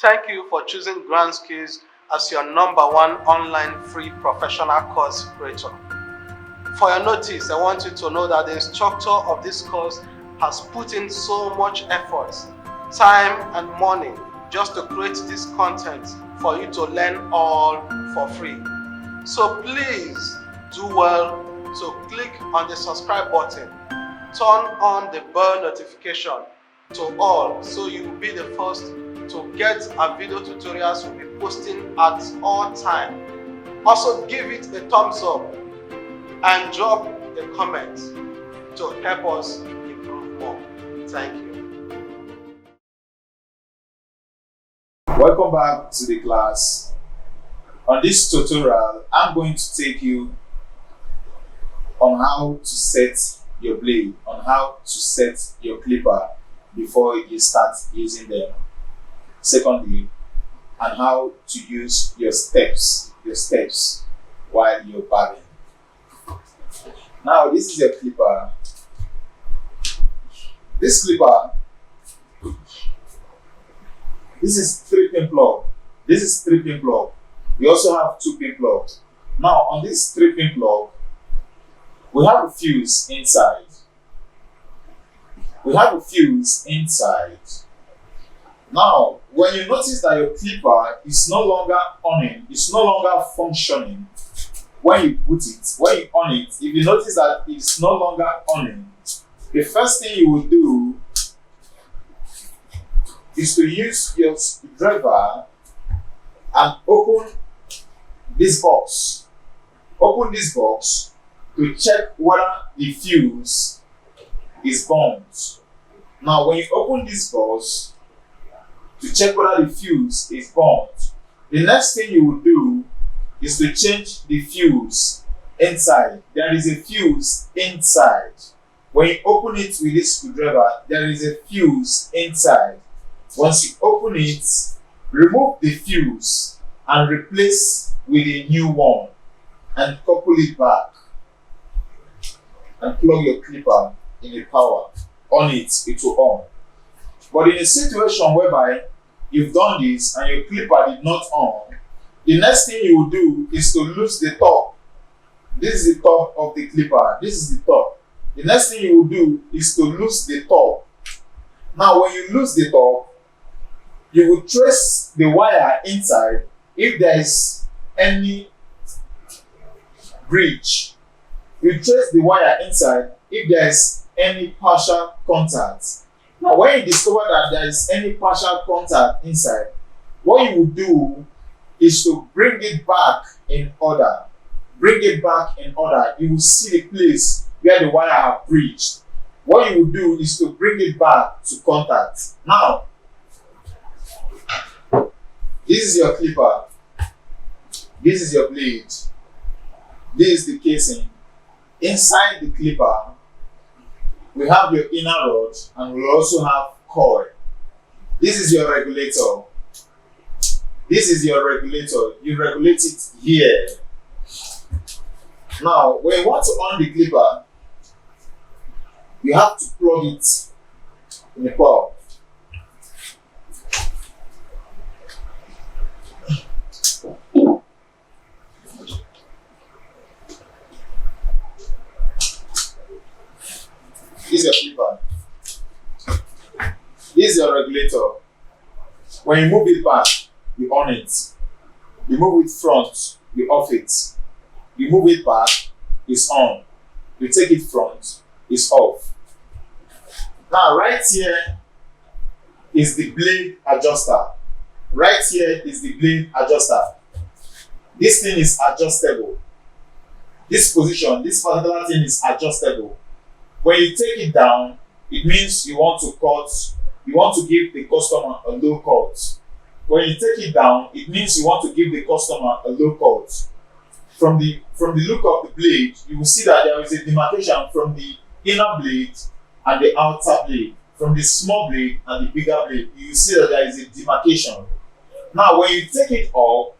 Thank you for choosing Grantskills as your #1 online free professional course creator. For your notice, I want you to know that the instructor of this course has put in so much effort, time and money just to create this content for you to learn all for free. So please do well to click on the subscribe button, turn on the bell notification to all so you will be the first to get our video tutorials we'll be posting at all time. Also give it a thumbs up and drop a comment to help us improve more. Thank you. Welcome back to the class. On this tutorial, I'm going to take you on how to set your blade, on how to set your clipper before you start using them. Secondly, and how to use your steps while you're barbing. Now, this is your clipper. This clipper, this is 3-pin plug. This is 3-pin plug. We also have 2-pin plug. Now, on this 3-pin plug, we have a fuse inside. Now, when you notice that your clipper is no longer on, it's no longer functioning, when you on it, if you notice that it's no longer on, the first thing you will do is to use your screwdriver and open this box. Open this box to check whether the fuse is burnt. Now, when you open this box to check whether the fuse is burnt, the next thing you will do is to change the fuse inside. There is a fuse inside. When you open it with this screwdriver, there is a fuse inside. Once you open it, remove the fuse and replace with a new one and couple it back and plug your clipper in the power. On it, it will on. But in a situation whereby you've done this and your clipper did not on, the next thing you will do is to lose the top. This is the top of the clipper. This is the top. The next thing you will do is to lose the top. Now, when you lose the top, you will trace the wire inside if there is any breach. You trace the wire inside if there is any partial contact. Now, when you discover that there is any partial contact inside, what you will do is to bring it back in order. Bring it back in order. You will see the place where the wire have breached. What you will do is to bring it back to contact. Now, this is your clipper. This is your blade. This is the casing. Inside the clipper, we have your inner rod and we also have coil. This is your regulator. This is your regulator. You regulate it here. Now, when you want to on the clipper, you have to plug it in the power. This is your clipper. This is your regulator. When you move it back, you on it. You move it front, you off it. You move it back, it's on. You take it front, it's off. Now, right here is the blade adjuster. Right here is the blade adjuster. This thing is adjustable. This position, this particular thing is adjustable. When you take it down, it means you want to cut, you want to give the customer a low cut. When you take it down, it means you want to give the customer a low cut. From the look of the blade, you will see that there is a demarcation from the inner blade and the outer blade. From the small blade and the bigger blade, you will see that there is a demarcation. Now, when you take it off,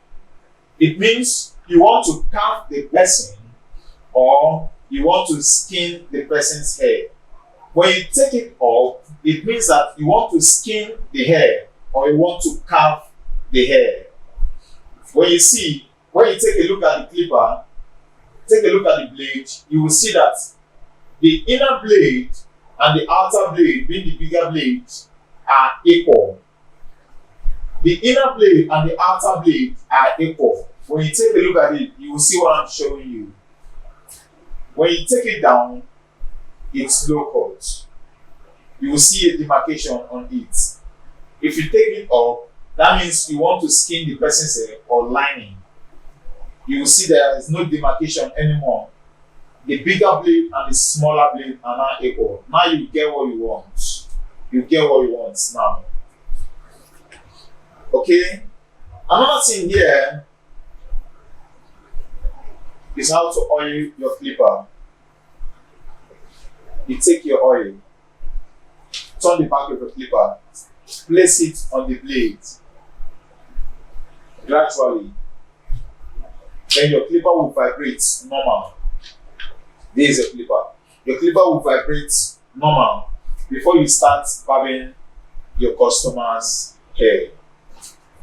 it means you want to carve the person or you want to skin the person's hair. When you take it off, it means that you want to skin the hair or you want to carve the hair. When you take a look at the clipper, take a look at the blade, you will see that the inner blade and the outer blade, being the bigger blade, are equal. The inner blade and the outer blade are equal. When you take a look at it, you will see what I'm showing you. When you take it down, it's low cut. You will see a demarcation on it. If you take it up, that means you want to skin the person's hair or lining. You will see there is no demarcation anymore. The bigger blade and the smaller blade are now equal. Now you get what you want. You get what you want now. Okay? Another thing here is how to oil your clipper. You take your oil, turn the back of your clipper, place it on the blade gradually. Then your clipper will vibrate normal. This is your clipper. Your clipper will vibrate normal before you start barbing your customer's hair.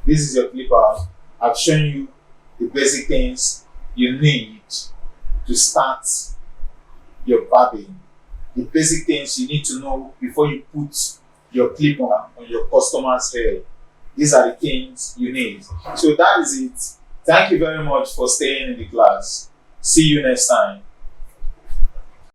This is your clipper. I've shown you the basic things you need to start your barbing. The basic things you need to know before you put your clipper on your customer's hair. These are the things you need. So that is it. Thank you very much for staying in the class. See you next time.